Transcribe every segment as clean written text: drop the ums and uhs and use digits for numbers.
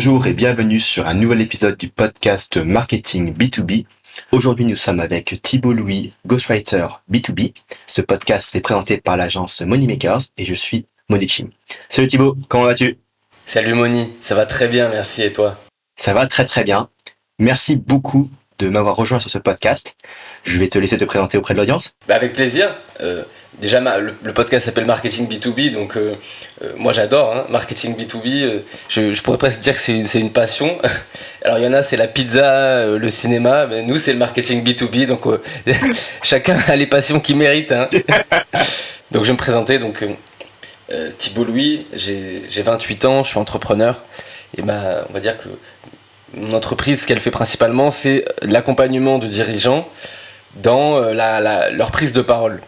Bonjour et bienvenue sur un nouvel épisode du podcast Marketing B2B. Aujourd'hui, nous sommes avec Thibault Louis, Ghostwriter B2B. Ce podcast est présenté par l'agence Moneymakers et je suis Monichim. Salut Thibault, comment vas-tu ? Salut Moni, ça va très bien, merci, et toi ? Ça va très très bien. Merci beaucoup de m'avoir rejoint sur ce podcast. Je vais te laisser te présenter auprès de l'audience. Avec plaisir. Déjà, le podcast s'appelle Marketing B2B, donc moi j'adore, Marketing B2B. Je pourrais presque dire que c'est une passion. Alors il y en a, c'est la pizza, le cinéma, mais nous c'est le marketing B2B, donc chacun a les passions qu'il mérite. Donc je vais me présenter, donc Thibault Louis, j'ai 28 ans, je suis entrepreneur, et on va dire que mon entreprise, ce qu'elle fait principalement, c'est l'accompagnement de dirigeants dans leur prise de parole,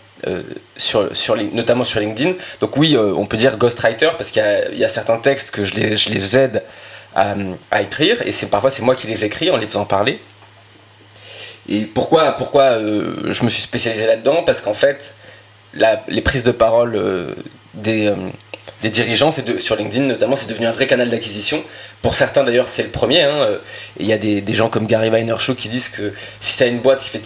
notamment sur LinkedIn. Donc oui, on peut dire ghostwriter parce qu'il y a certains textes que je les aide à écrire, et parfois c'est moi qui les écris en les faisant parler. Et pourquoi je me suis spécialisé là-dedans ? Parce qu'en fait, les prises de parole des dirigeants, sur LinkedIn notamment, c'est devenu un vrai canal d'acquisition. Pour certains d'ailleurs, c'est le premier. Il y a des gens comme Gary Vaynerchuk qui disent que si tu as une boîte qui fait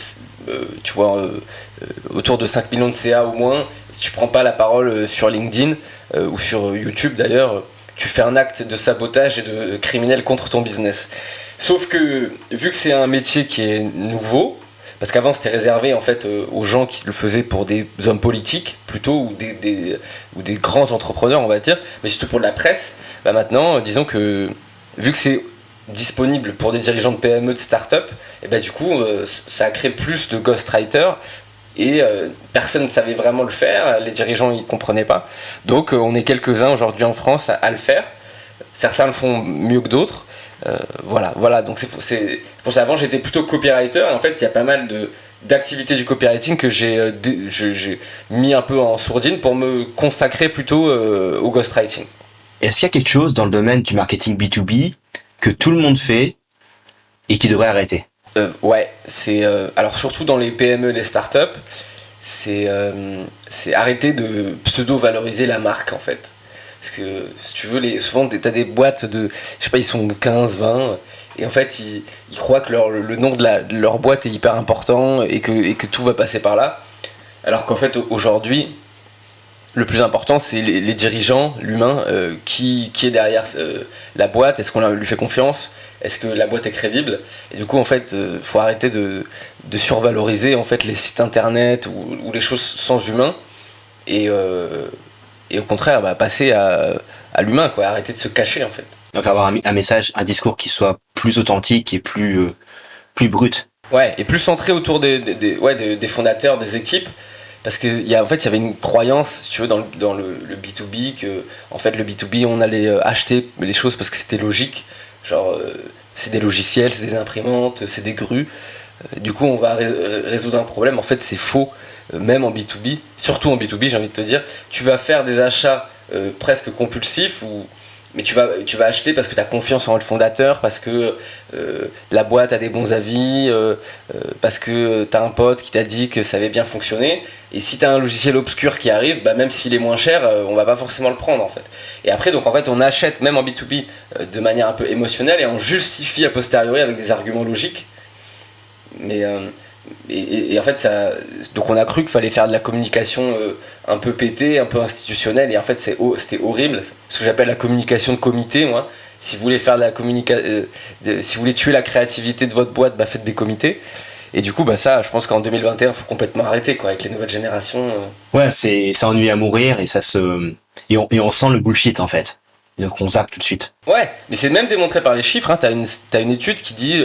autour de 5 millions de CA ou moins, si tu prends pas la parole sur LinkedIn ou sur YouTube d'ailleurs, tu fais un acte de sabotage et de criminel contre ton business. Sauf que vu que c'est un métier qui est nouveau, parce qu'avant c'était réservé en fait aux gens qui le faisaient pour des hommes politiques plutôt, ou des grands entrepreneurs on va dire, mais surtout pour de la presse, maintenant disons que vu que c'est disponible pour des dirigeants de PME, de start-up, et du coup ça a créé plus de ghostwriters, et personne ne savait vraiment le faire, les dirigeants ils comprenaient pas, donc on est quelques-uns aujourd'hui en France à le faire. Certains le font mieux que d'autres. Voilà. Donc c'est pour ça, avant j'étais plutôt copywriter, et en fait il y a pas mal d'activités du copywriting que j'ai mis un peu en sourdine pour me consacrer plutôt au ghostwriting. Est-ce qu'il y a quelque chose dans le domaine du marketing B2B que tout le monde fait et qui devrait arrêter ? Ouais, alors surtout dans les PME, les startups, c'est arrêter de pseudo-valoriser la marque en fait. Parce que si tu veux, souvent t'as des boîtes de, je sais pas, ils sont 15, 20, et en fait ils croient que le nom de leur boîte est hyper important et que tout va passer par là. Alors qu'en fait aujourd'hui, le plus important c'est les dirigeants, l'humain, qui est derrière la boîte. Est-ce qu'on lui fait confiance ? Est-ce que la boîte est crédible ? Et du coup en fait faut arrêter de survaloriser en fait les sites internet ou les choses sans humain, et au contraire passer à l'humain, quoi, arrêter de se cacher en fait. Donc avoir un message, un discours qui soit plus authentique et plus brut. Ouais, et plus centré autour des fondateurs, des équipes, parce que il y avait une croyance, si tu veux, dans le B2B, que en fait le B2B on allait acheter les choses parce que c'était logique, genre c'est des logiciels, c'est des imprimantes, c'est des grues, du coup on va résoudre un problème. En fait c'est faux. Même en B2B, surtout en B2B j'ai envie de te dire, tu vas faire des achats presque compulsifs, mais tu vas acheter parce que tu as confiance en le fondateur, parce que la boîte a des bons avis, parce que tu as un pote qui t'a dit que ça avait bien fonctionné, et si tu as un logiciel obscur qui arrive, même s'il est moins cher, on va pas forcément le prendre en fait. Et après donc en fait on achète même en B2B de manière un peu émotionnelle, et on justifie a posteriori avec des arguments logiques, mais et en fait donc on a cru qu'il fallait faire de la communication un peu pétée, un peu institutionnelle, et en fait c'était horrible, ce que j'appelle la communication de comité. Moi, si vous voulez faire de la si vous voulez tuer la créativité de votre boîte, faites des comités. Et du coup ça je pense qu'en 2021 faut complètement arrêter, quoi, avec les nouvelles générations. Ouais, ça ennuie à mourir, et on sent le bullshit en fait. Donc on zappe tout de suite. Ouais, mais c'est même démontré par les chiffres. T'as une étude qui dit,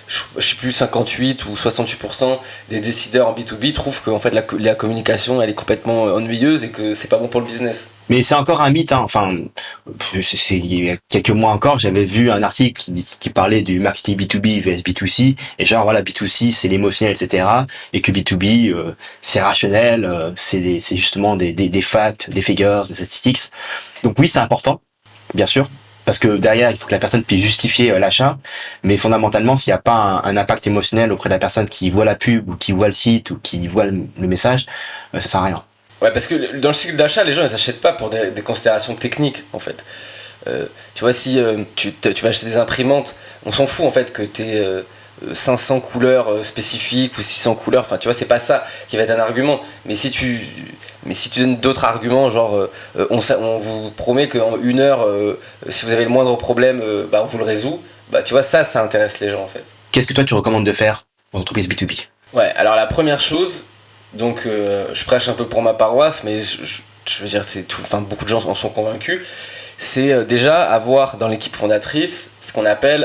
je sais plus, 58 ou 68% des décideurs en B2B trouvent que en fait la communication elle est complètement ennuyeuse et que c'est pas bon pour le business. Mais c'est encore un mythe, Enfin, il y a quelques mois encore, j'avais vu un article qui parlait du marketing B2B vs B2C, et genre voilà, B2C c'est l'émotionnel, etc., et que B2B c'est rationnel, c'est justement des facts, des figures, des statistics. Donc oui, c'est important, bien sûr, parce que derrière il faut que la personne puisse justifier l'achat, mais fondamentalement s'il n'y a pas un impact émotionnel auprès de la personne qui voit la pub ou qui voit le site ou qui voit le message, ça sert à rien. Ouais, parce que dans le cycle d'achat, les gens ils achètent pas pour des considérations techniques en fait. Tu vois, si tu vas acheter des imprimantes, on s'en fout en fait que t'aies 500 couleurs spécifiques ou 600 couleurs, enfin tu vois, c'est pas ça qui va être un argument. Mais si tu donnes d'autres arguments, genre on vous promet qu'en 1 heure, si vous avez le moindre problème, bah, on vous le résout, bah tu vois, ça intéresse les gens en fait. Qu'est-ce que toi tu recommandes de faire en entreprise B2B? Ouais, alors la première chose, donc je prêche un peu pour ma paroisse, mais je veux dire, c'est tout, enfin beaucoup de gens en sont convaincus. C'est déjà avoir dans l'équipe fondatrice ce qu'on appelle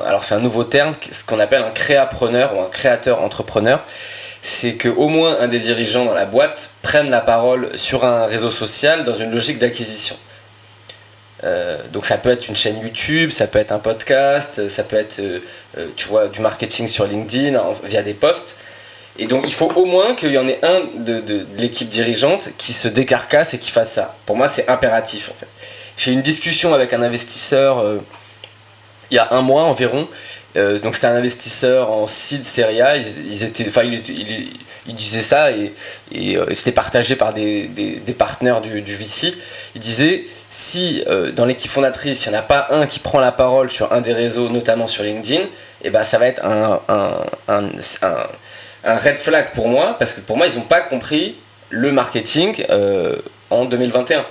alors c'est un nouveau terme, ce qu'on appelle un créapreneur ou un créateur entrepreneur. C'est qu'au moins un des dirigeants dans la boîte prenne la parole sur un réseau social dans une logique d'acquisition. Donc ça peut être une chaîne YouTube, ça peut être un podcast, ça peut être tu vois, du marketing sur LinkedIn via des posts. Et donc il faut au moins qu'il y en ait un de l'équipe dirigeante qui se décarcasse et qui fasse ça. Pour moi c'est impératif en fait. J'ai eu une discussion avec un investisseur il y a 1 mois environ. Donc c'était un investisseur en seed série A. Il disait ça et c'était partagé par des partenaires du VC. Il disait si dans l'équipe fondatrice il n'y en a pas un qui prend la parole sur un des réseaux, notamment sur LinkedIn, et ben ça va être un red flag pour moi, parce que pour moi ils n'ont pas compris le marketing en 2021.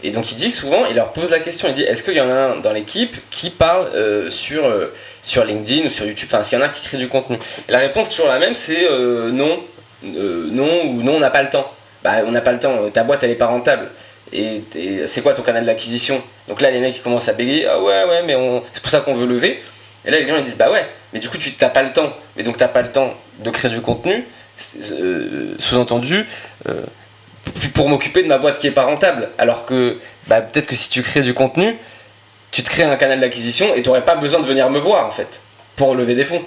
Et donc il dit souvent, il leur pose la question, il dit est-ce qu'il y en a un dans l'équipe qui parle sur LinkedIn ou sur YouTube, enfin s'il y en a qui crée du contenu. Et la réponse toujours la même, c'est non, non ou non, on n'a pas le temps. Bah on n'a pas le temps, ta boîte elle est pas rentable. Et c'est quoi ton canal d'acquisition? Donc là les mecs ils commencent à bégayer, ah ouais mais c'est pour ça qu'on veut lever. Et là les gens ils disent bah ouais, mais du coup tu t'as pas le temps. Mais donc t'as pas le temps de créer du contenu, sous-entendu, pour m'occuper de ma boîte qui est pas rentable. Alors que bah, peut-être que si tu crées du contenu, tu te crées un canal d'acquisition et tu n'aurais pas besoin de venir me voir en fait pour lever des fonds.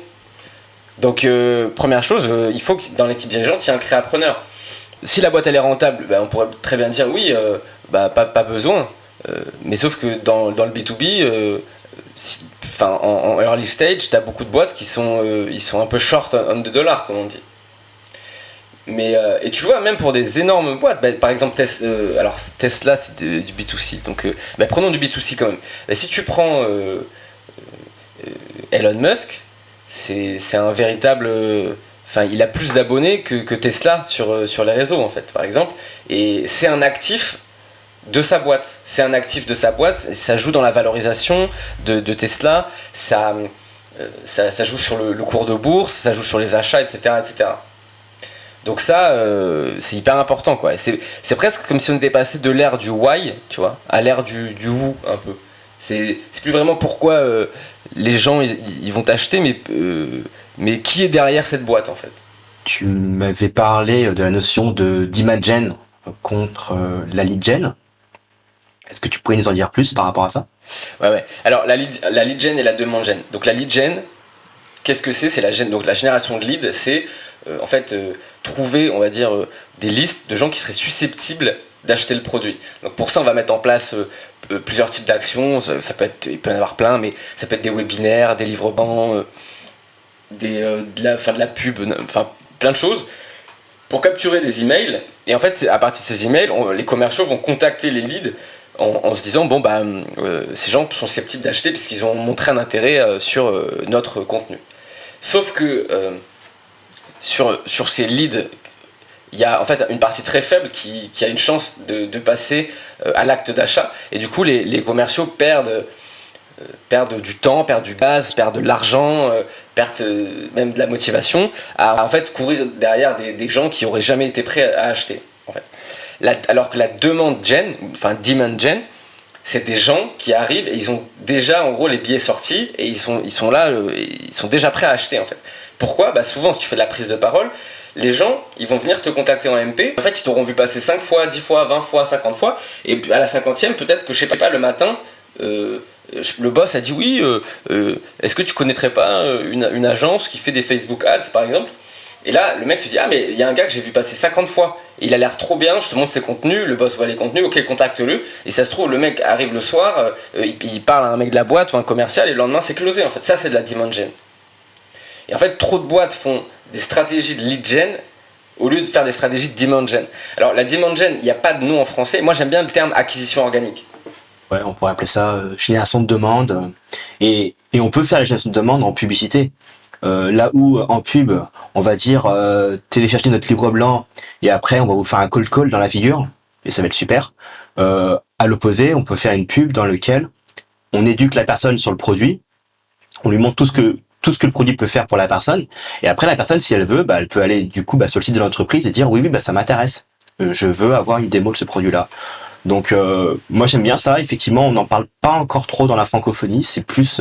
Donc première chose, il faut que dans l'équipe dirigeante il y ait un créapreneur. Si la boîte elle est rentable, bah, on pourrait très bien dire oui, pas besoin. Mais sauf que dans le B2B, en early stage, tu as beaucoup de boîtes qui sont, ils sont un peu short on the dollar comme on dit. Mais, et tu vois, même pour des énormes boîtes, bah, par exemple Tesla c'est du B2C, donc prenons du B2C quand même. Bah, si tu prends Elon Musk, c'est un véritable... il a plus d'abonnés que Tesla sur les réseaux en fait, par exemple. Et c'est un actif de sa boîte. C'est un actif de sa boîte, et ça joue dans la valorisation de Tesla, ça joue sur le cours de bourse, ça joue sur les achats, etc. etc. Donc ça, c'est hyper important, quoi. C'est presque comme si on était passé de l'ère du why, tu vois, à l'ère du who, un peu. C'est plus vraiment pourquoi les gens ils vont t'acheter, mais qui est derrière cette boîte, en fait. Tu m'avais parlé de la notion de demand gen contre la lead gen. Est-ce que tu pourrais nous en dire plus par rapport à ça? Ouais. Alors la lead gen et la demand gen. Donc la lead gen, qu'est-ce que c'est? C'est la génération de lead, c'est trouver, on va dire, des listes de gens qui seraient susceptibles d'acheter le produit. Donc pour ça, on va mettre en place plusieurs types d'actions. Il peut y en avoir plein, mais ça peut être des webinaires, des livres-bancs, de la pub, plein de choses pour capturer des emails. Et en fait, à partir de ces emails, les commerciaux vont contacter les leads en se disant ces gens sont susceptibles d'acheter puisqu'ils ont montré un intérêt sur notre contenu. Sauf que sur ces leads, il y a en fait une partie très faible qui a une chance de passer à l'acte d'achat, et du coup les commerciaux perdent du temps, perdent du gaz, perdent de l'argent, perdent même de la motivation à en fait courir derrière des gens qui auraient jamais été prêts à acheter en fait. Alors que la demand gen, c'est des gens qui arrivent et ils ont déjà en gros les billets sortis et ils sont là, ils sont déjà prêts à acheter en fait. Pourquoi? Souvent si tu fais de la prise de parole, les gens ils vont venir te contacter en MP, en fait ils t'auront vu passer 5 fois, 10 fois, 20 fois, 50 fois, et à la 50e peut-être que je sais pas le matin, le boss a dit oui, est-ce que tu connaîtrais pas une agence qui fait des Facebook Ads par exemple? Et là, le mec se dit ah mais il y a un gars que j'ai vu passer 50 fois, il a l'air trop bien, je te montre ses contenus, le boss voit les contenus, ok contacte-le, et ça se trouve le mec arrive le soir, il parle à un mec de la boîte ou un commercial et le lendemain c'est closé en fait, ça c'est de la demand gen. Et en fait trop de boîtes font des stratégies de lead gen au lieu de faire des stratégies de demand gen. Alors la demand gen, il n'y a pas de nom en français, moi j'aime bien le terme acquisition organique. Ouais, on pourrait appeler ça génération de demande. Et on peut faire la génération de demande en publicité. Là où en pub, on va dire télécharger notre livre blanc et après on va vous faire un cold call dans la figure et ça va être super. À l'opposé, on peut faire une pub dans laquelle on éduque la personne sur le produit, on lui montre tout ce que le produit peut faire pour la personne et après la personne si elle veut, elle peut aller du coup sur le site de l'entreprise et dire oui ça m'intéresse. Je veux avoir une démo de ce produit-là. Donc moi j'aime bien ça. Effectivement, on n'en parle pas encore trop dans la francophonie. C'est plus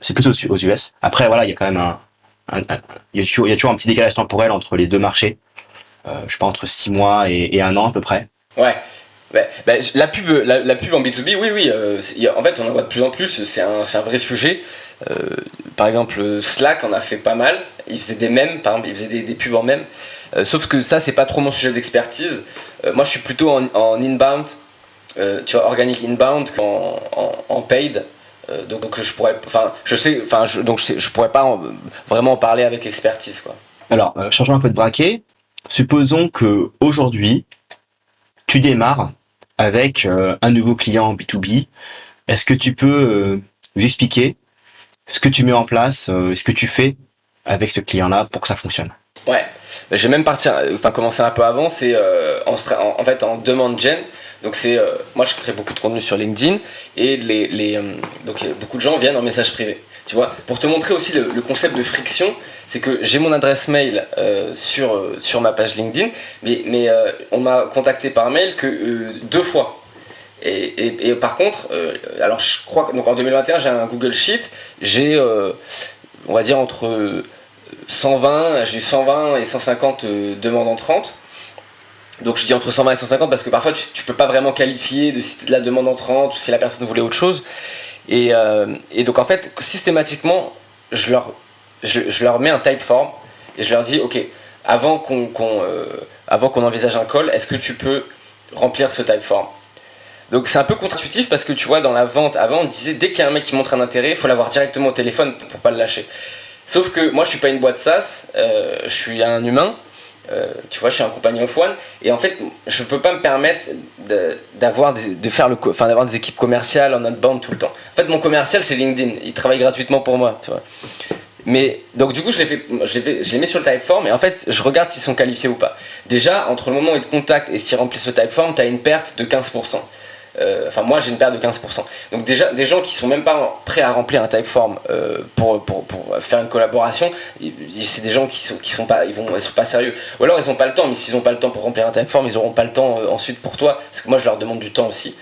c'est plus aux US. Après voilà, il y a quand même il y a toujours un petit décalage temporel entre les deux marchés. Je sais pas entre 6 mois et 1 an à peu près. Ouais. La pub en B2B, oui, en fait on en voit de plus en plus, c'est un vrai sujet. Par exemple, Slack en a fait pas mal, il faisait des mèmes, par exemple, il faisait des pubs en mèmes. Sauf que ça, c'est pas trop mon sujet d'expertise. Moi, je suis plutôt en inbound, tu vois, organic inbound qu'en paid. Donc je pourrais, je pourrais pas vraiment en parler avec expertise, quoi. Alors, changeons un peu de braquet. Supposons que aujourd'hui, tu démarres avec un nouveau client en B2B. Est-ce que tu peux nous expliquer ce que tu mets en place, ce que tu fais avec ce client-là pour que ça fonctionne? Ouais, j'ai même commencé un peu avant, c'est en fait en demande gen. Donc moi je crée beaucoup de contenu sur LinkedIn et donc beaucoup de gens viennent en message privé. Tu vois, pour te montrer aussi le concept de friction, c'est que j'ai mon adresse mail sur ma page LinkedIn, mais on m'a contacté par mail que 2 fois. Et par contre, alors je crois que donc en 2021 j'ai un Google Sheet, j'ai on va dire j'ai 120 et 150 demandes entrantes. Donc je dis entre 120 et 150 parce que parfois tu peux pas vraiment qualifier de si c'était de la demande entrante ou si la personne voulait autre chose. Et donc en fait, systématiquement, je leur mets un typeform et je leur dis ok, avant qu'on envisage un call, est-ce que tu peux remplir ce typeform? Donc c'est un peu contre-intuitif parce que tu vois, dans la vente, avant on disait dès qu'il y a un mec qui montre un intérêt, il faut l'avoir directement au téléphone pour pas le lâcher. Sauf que moi je suis pas une boîte SaaS, je suis un humain, tu vois, je suis un compagnon of one, et en fait je peux pas me permettre d'avoir des équipes commerciales en outbound tout le temps. En fait mon commercial c'est LinkedIn, il travaille gratuitement pour moi, tu vois. Mais donc du coup je les mets sur le typeform et en fait je regarde s'ils sont qualifiés ou pas. Déjà entre le moment où ils te contactent et s'ils remplissent le typeform, tu as une perte de 15%. Moi j'ai une perte de 15%. Donc déjà des gens qui sont même pas prêts à remplir un typeform pour faire une collaboration, c'est des gens qui sont pas sérieux. Ou alors ils ont pas le temps, mais s'ils ont pas le temps pour remplir un typeform, ils auront pas le temps ensuite pour toi, parce que moi je leur demande du temps aussi.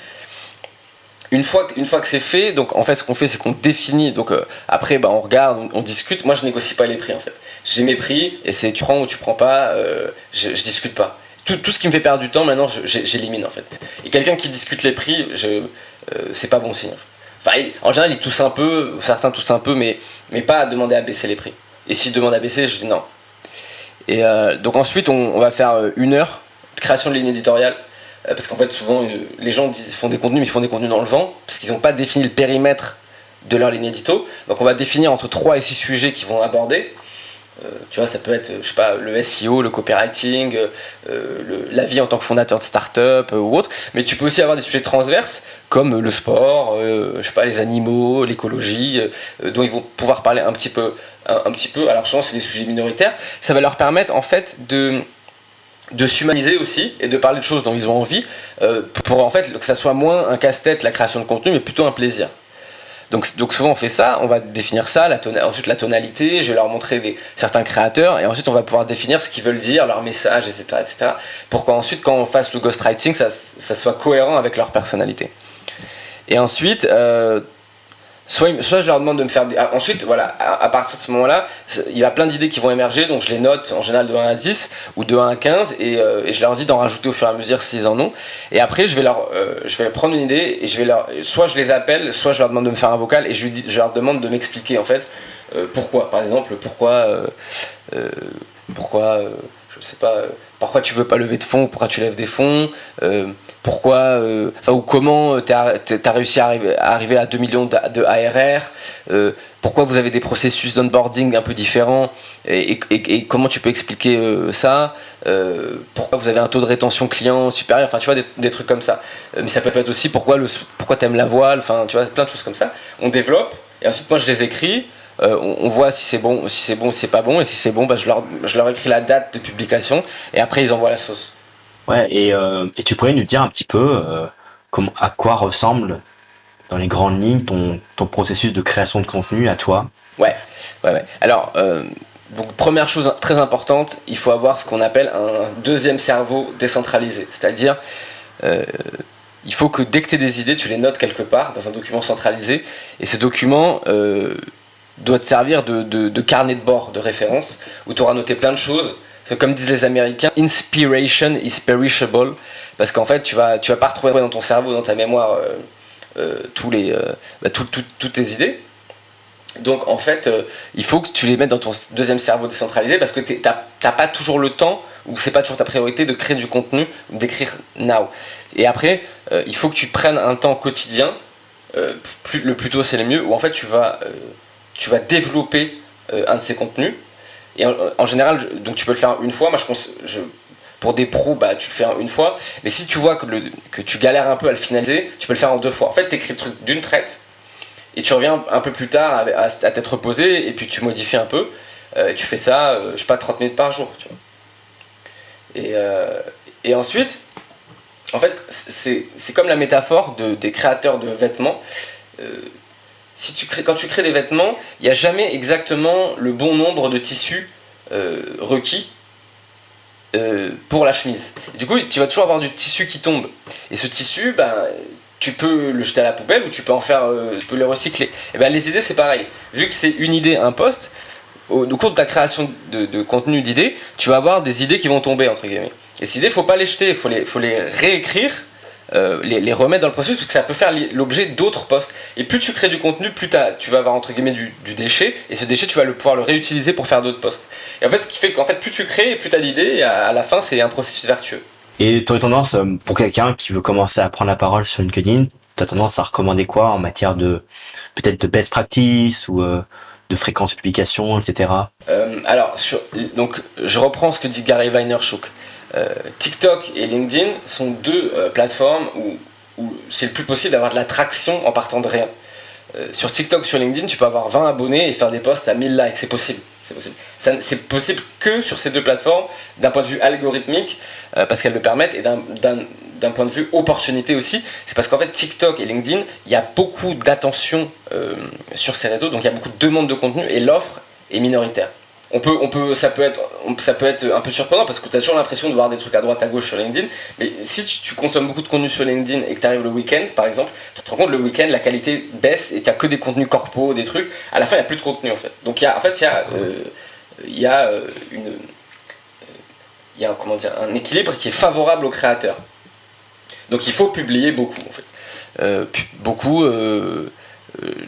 Une fois que c'est fait, donc en fait ce qu'on fait c'est qu'on définit, donc après on regarde, on discute. Moi je négocie pas les prix en fait. J'ai mes prix et c'est tu prends ou tu prends pas, je discute pas. Tout ce qui me fait perdre du temps maintenant j'élimine en fait. Et quelqu'un qui discute les prix, c'est pas bon signe. Enfin en général ils toussent un peu, certains toussent un peu, mais pas à demander à baisser les prix. Et s'ils demandent à baisser, je dis non. Et donc ensuite on va faire 1 heure de création de ligne éditoriale. Parce qu'en fait souvent les gens font des contenus mais ils font des contenus dans le vent parce qu'ils n'ont pas défini le périmètre de leur ligne édito. Donc on va définir entre 3 et 6 sujets qu'ils vont aborder. Tu vois, ça peut être je sais pas, le SEO, le copywriting, la vie en tant que fondateur de start-up ou autre. Mais tu peux aussi avoir des sujets transverses comme le sport, je sais pas, les animaux, l'écologie, dont ils vont pouvoir parler un petit peu. Alors souvent c'est des sujets minoritaires. Ça va leur permettre en fait de s'humaniser aussi et de parler de choses dont ils ont envie pour en fait que ça soit moins un casse-tête la création de contenu mais plutôt un plaisir. Donc souvent on fait ça, on va définir ça, ensuite la tonalité, je vais leur montrer certains créateurs et ensuite on va pouvoir définir ce qu'ils veulent dire, leur message, etc. pour qu'ensuite quand on fasse le ghostwriting ça soit cohérent avec leur personnalité. Et ensuite soit je leur demande de me faire ensuite voilà, à partir de ce moment là il y a plein d'idées qui vont émerger, donc je les note en général de 1 à 10 ou de 1 à 15 et je leur dis d'en rajouter au fur et à mesure s'ils en ont, et après je vais leur prendre une idée et soit je les appelle, soit je leur demande de me faire un vocal et je leur demande de m'expliquer en fait pourquoi, par exemple pourquoi je sais pas, pourquoi tu veux pas lever de fonds, pourquoi tu lèves des fonds, pourquoi, ou comment t'as réussi à arriver à 2 millions de ARR, pourquoi vous avez des processus d'onboarding un peu différents, et comment tu peux expliquer ça, pourquoi vous avez un taux de rétention client supérieur, enfin tu vois, des trucs comme ça. Mais ça peut être aussi pourquoi t'aimes la voile, enfin tu vois, plein de choses comme ça. On développe, et ensuite moi je les écris. On voit si c'est bon, si c'est pas bon, et si c'est bon, bah, je leur écris la date de publication, et après ils envoient la sauce. Ouais, et tu pourrais nous dire un petit peu à quoi ressemble, dans les grandes lignes, ton processus de création de contenu à toi? Ouais. Alors, donc première chose très importante, il faut avoir ce qu'on appelle un deuxième cerveau décentralisé, c'est-à-dire il faut que dès que tu as des idées, tu les notes quelque part dans un document centralisé, et ce document doit te servir de carnet de bord, de référence, où tu auras noté plein de choses. Comme disent les Américains, inspiration is perishable, parce qu'en fait tu vas pas retrouver dans ton cerveau, dans ta mémoire, toutes tes idées. Donc en fait, il faut que tu les mettes dans ton deuxième cerveau décentralisé, parce que t'as pas toujours le temps, ou c'est pas toujours ta priorité de créer du contenu, d'écrire now. Et après, il faut que tu prennes un temps quotidien, le plus tôt c'est le mieux, où en fait tu vas développer un de ces contenus. Et en général, donc tu peux le faire une fois. Moi, pour des pros, bah, tu le fais une fois. Mais si tu vois que tu galères un peu à le finaliser, tu peux le faire en 2 fois. En fait, tu écris le truc d'une traite, et tu reviens un peu plus tard à t'être reposé, et puis tu modifies un peu. Tu fais ça, je sais pas, 30 minutes par jour. Tu vois. Et ensuite, en fait, c'est comme la métaphore des créateurs de vêtements. Quand tu crées des vêtements, il n'y a jamais exactement le bon nombre de tissus requis pour la chemise. Et du coup, tu vas toujours avoir du tissu qui tombe. Et ce tissu, ben, tu peux le jeter à la poubelle, ou tu peux tu peux le recycler. Et ben, les idées, c'est pareil. Vu que c'est une idée, un post, au cours de ta création de contenu d'idées, tu vas avoir des idées qui vont tomber, entre guillemets. Et ces idées, il ne faut pas les jeter, il faut les réécrire, les remettre dans le processus, parce que ça peut faire l'objet d'autres posts. Et plus tu crées du contenu, plus tu vas avoir entre guillemets du déchet, et ce déchet tu vas pouvoir le réutiliser pour faire d'autres posts. Et en fait, ce qui fait qu'en fait plus tu crées et plus tu as d'idées, et à la fin c'est un processus vertueux. Et tu aurais tendance, pour quelqu'un qui veut commencer à prendre la parole sur LinkedIn, tu as tendance à recommander quoi en matière peut-être de best practice, ou de fréquence de publication, etc. Alors, donc je reprends ce que dit Gary Vaynerchuk. TikTok et LinkedIn sont 2 plateformes où c'est le plus possible d'avoir de la traction en partant de rien. Sur TikTok, sur LinkedIn, tu peux avoir 20 abonnés et faire des posts à 1000 likes, c'est possible. C'est possible que sur ces 2 plateformes, d'un point de vue algorithmique, parce qu'elles le permettent, et d'un point de vue opportunité aussi. C'est parce qu'en fait, TikTok et LinkedIn, il y a beaucoup d'attention sur ces réseaux, donc il y a beaucoup de demandes de contenu, et l'offre est minoritaire. Ça peut être un peu surprenant, parce que tu as toujours l'impression de voir des trucs à droite à gauche sur LinkedIn, mais si tu consommes beaucoup de contenu sur LinkedIn et que tu arrives le week-end par exemple, tu te rends compte, le week-end la qualité baisse et tu n'as que des contenus corpo, des trucs, à la fin il n'y a plus de contenu en fait. Donc il y a un équilibre qui est favorable aux créateurs. Donc il faut publier beaucoup en fait.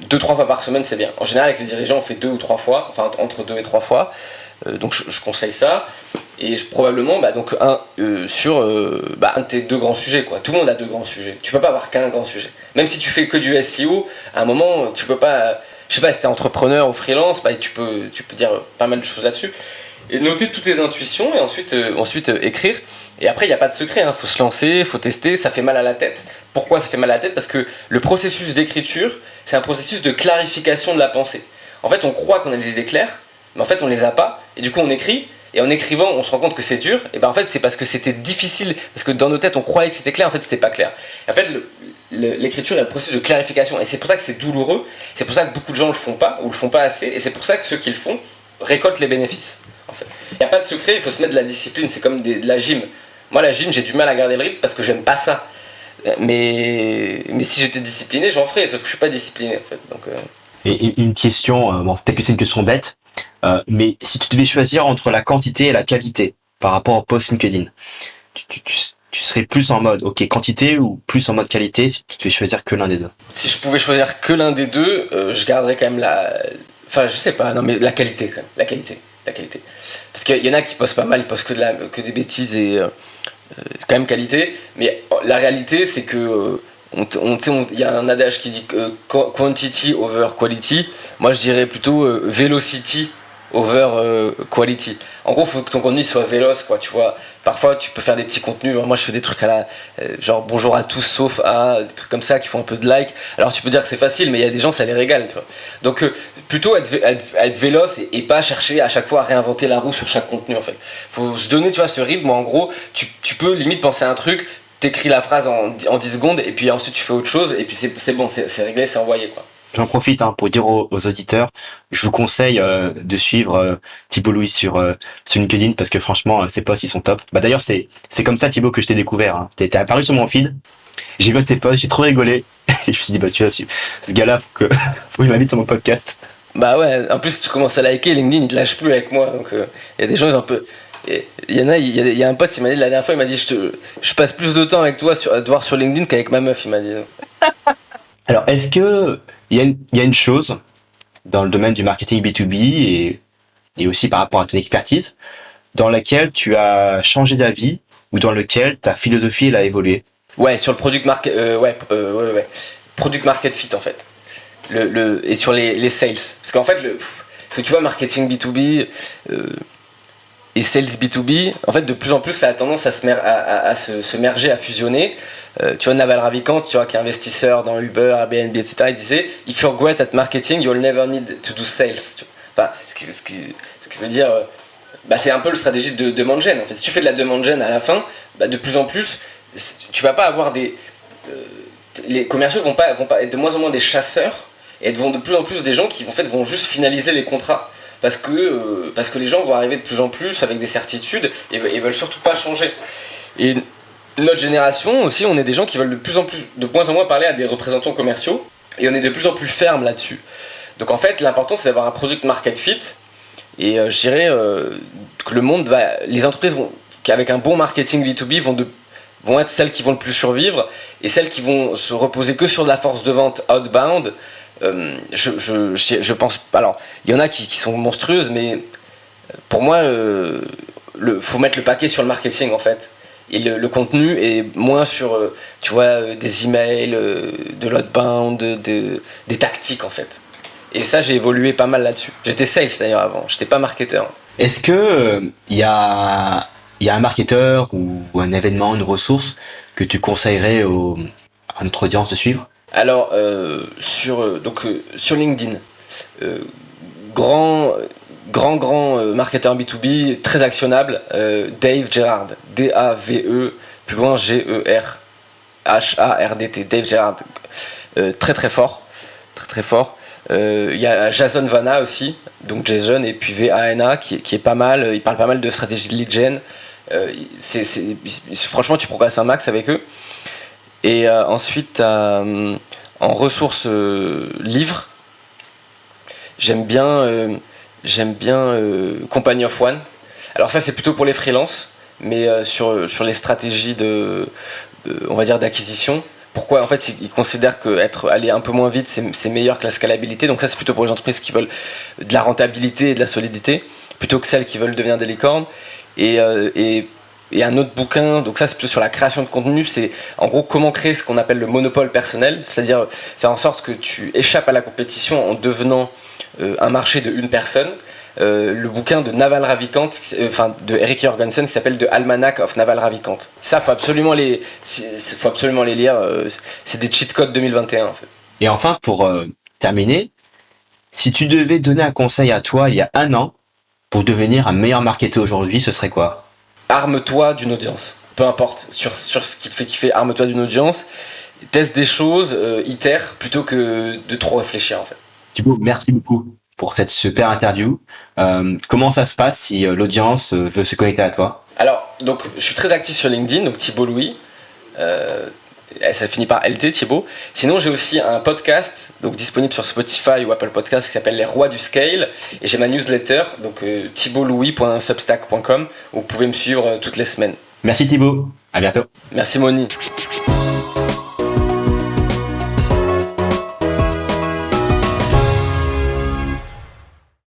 2-3 fois par semaine c'est bien. En général avec les dirigeants on fait 2 ou 3 fois, enfin entre 2 et 3 fois. Donc je conseille ça. Et probablement sur un de tes 2 grands sujets quoi. Tout le monde a 2 grands sujets. Tu peux pas avoir qu'un grand sujet. Même si tu fais que du SEO, à un moment tu peux pas. Je sais pas si t'es entrepreneur ou freelance, tu peux dire pas mal de choses là-dessus. Et noter toutes tes intuitions, et ensuite écrire. Et après, il n'y a pas de secret, hein. Faut se lancer, faut tester, ça fait mal à la tête. Pourquoi ça fait mal à la tête? Parce que le processus d'écriture, c'est un processus de clarification de la pensée. En fait, on croit qu'on a des idées claires, mais en fait, on les a pas. Et du coup, on écrit, et en écrivant, on se rend compte que c'est dur. Et ben en fait, c'est parce que c'était difficile, parce que dans nos têtes, on croyait que c'était clair, en fait, c'était pas clair. Et en fait, l'écriture est le processus de clarification, et c'est pour ça que c'est douloureux. C'est pour ça que beaucoup de gens le font pas, ou le font pas assez, et c'est pour ça que ceux qui le font récoltent les bénéfices. En fait, il n'y a pas de secret, il faut se mettre de la discipline, c'est comme de la gym. Moi, la gym, j'ai du mal à garder le rythme parce que j'aime pas ça. Mais si j'étais discipliné, j'en ferais, sauf que je suis pas discipliné en fait. Donc, Et une question, peut-être que c'est une question bête, mais si tu devais choisir entre la quantité et la qualité par rapport au post LinkedIn, tu serais plus en mode quantité, ou plus en mode qualité si tu devais choisir que l'un des 2? Si je pouvais choisir que l'un des 2, je garderais quand même Enfin, je sais pas, non mais la qualité quand même, la qualité. la qualité. Parce qu'il y en a qui postent pas mal, ils postent que des bêtises et c'est quand même qualité. Mais la réalité, c'est que il y a un adage qui dit quantity over quality. Moi, je dirais plutôt velocity over quality. En gros, il faut que ton contenu soit véloce, quoi. Tu vois, parfois, tu peux faire des petits contenus. Moi, je fais des trucs à la genre bonjour à tous sauf à des trucs comme ça qui font un peu de like. Alors, tu peux dire que c'est facile, mais il y a des gens, ça les régale, tu vois. Donc, plutôt être véloce et pas chercher à chaque fois à réinventer la roue sur chaque contenu, en fait. Faut se donner, tu vois, ce rythme. En gros, tu peux limite penser à un truc, t'écris la phrase en 10 secondes et puis ensuite tu fais autre chose et puis c'est bon, c'est réglé, c'est envoyé, quoi. J'en profite pour dire aux auditeurs, je vous conseille de suivre Thibault Louis sur LinkedIn parce que franchement, ses posts ils sont top. Bah d'ailleurs c'est comme ça Thibault que je t'ai découvert. Hein. T'es apparu sur mon feed, j'ai vu tes posts, j'ai trop rigolé et je me suis dit bah tu vois ce gars-là faut que je l'invite sur mon podcast. Bah ouais, en plus tu commences à liker, LinkedIn il te lâche plus avec moi, donc il y a des gens ils ont un peu. Il y a un pote qui m'a dit la dernière fois, il m'a dit je passe plus de temps avec toi à te voir sur LinkedIn qu'avec ma meuf, il m'a dit. Alors est-ce que il y a une chose dans le domaine du marketing B2B et aussi par rapport à ton expertise dans laquelle tu as changé d'avis ou dans lequel ta philosophie elle a évolué? Ouais, sur le product market, product market fit en fait. Et sur les sales, parce qu'en fait parce que tu vois marketing B2B et sales B2B, en fait de plus en plus ça a tendance à se merger, à fusionner. Tu vois Naval Ravikant, tu vois, qui est investisseur dans Uber, Airbnb, etc. Il disait if you're great at marketing, you'll never need to do sales. Enfin, ce qui veut dire, c'est un peu la stratégie de demande gen. En fait, si tu fais de la demande gen à la fin, de plus en plus, tu vas pas avoir les commerciaux vont pas être de moins en moins des chasseurs et vont de plus en plus des gens qui vont juste finaliser les contrats. Parce que les gens vont arriver de plus en plus avec des certitudes et veulent surtout pas changer. Et notre génération aussi, on est des gens qui veulent de moins en moins parler à des représentants commerciaux et on est de plus en plus ferme là-dessus. Donc en fait, l'important c'est d'avoir un product market fit et je dirais que les entreprises avec un bon marketing B2B vont être celles qui vont le plus survivre et celles qui vont se reposer que sur de la force de vente outbound. Je pense. Alors, il y en a qui sont monstrueuses, mais pour moi, faut mettre le paquet sur le marketing en fait. Et le contenu est moins sur, tu vois, des emails, de l'outbound, des tactiques en fait. Et ça, j'ai évolué pas mal là-dessus. J'étais sales d'ailleurs avant, j'étais pas marketeur. Est-ce que il y a un marketeur ou un événement, une ressource que tu conseillerais à notre audience de suivre? Alors, sur LinkedIn, grand marketeur B2B, très actionnable, Dave Gerhardt, D-A-V-E, plus loin G-E-R-H-A-R-D-T, Dave Gerhardt, très très fort, très très fort. Il y a Jason Vanna aussi, donc Jason et puis V-A-N-A qui est pas mal, il parle pas mal de stratégie de lead gen. Franchement, tu progresses un max avec eux. Et ensuite, en ressources livres, j'aime bien Company of One. Alors ça, c'est plutôt pour les freelances, mais sur les stratégies on va dire d'acquisition. Pourquoi? En fait, ils considèrent aller un peu moins vite, c'est meilleur que la scalabilité. Donc ça, c'est plutôt pour les entreprises qui veulent de la rentabilité et de la solidité, plutôt que celles qui veulent devenir des licornes. Et un autre bouquin, donc ça c'est plutôt sur la création de contenu, c'est en gros comment créer ce qu'on appelle le monopole personnel, c'est-à-dire faire en sorte que tu échappes à la compétition en devenant un marché de une personne. Le bouquin de Naval Ravikant, de Eric Jorgensen, qui s'appelle The Almanac of Naval Ravikant. Ça, faut absolument les lire. C'est des cheat codes 2021 en fait. Et enfin, pour terminer, si tu devais donner un conseil à toi il y a un an pour devenir un meilleur marketeur aujourd'hui, ce serait quoi? Arme-toi d'une audience. Peu importe, sur ce qui te fait kiffer, arme-toi d'une audience. Teste des choses, itère, plutôt que de trop réfléchir en fait. Thibault, merci beaucoup pour cette super interview. Comment ça se passe si l'audience veut se connecter à toi? Alors, donc, je suis très actif sur LinkedIn, donc Thibault Louis. Ça finit par LT, Thibault. Sinon, j'ai aussi un podcast, donc disponible sur Spotify ou Apple Podcast, qui s'appelle Les Rois du Scale. Et j'ai ma newsletter, donc thibaultlouis.substack.com, où vous pouvez me suivre toutes les semaines. Merci Thibault, à bientôt. Merci Moni.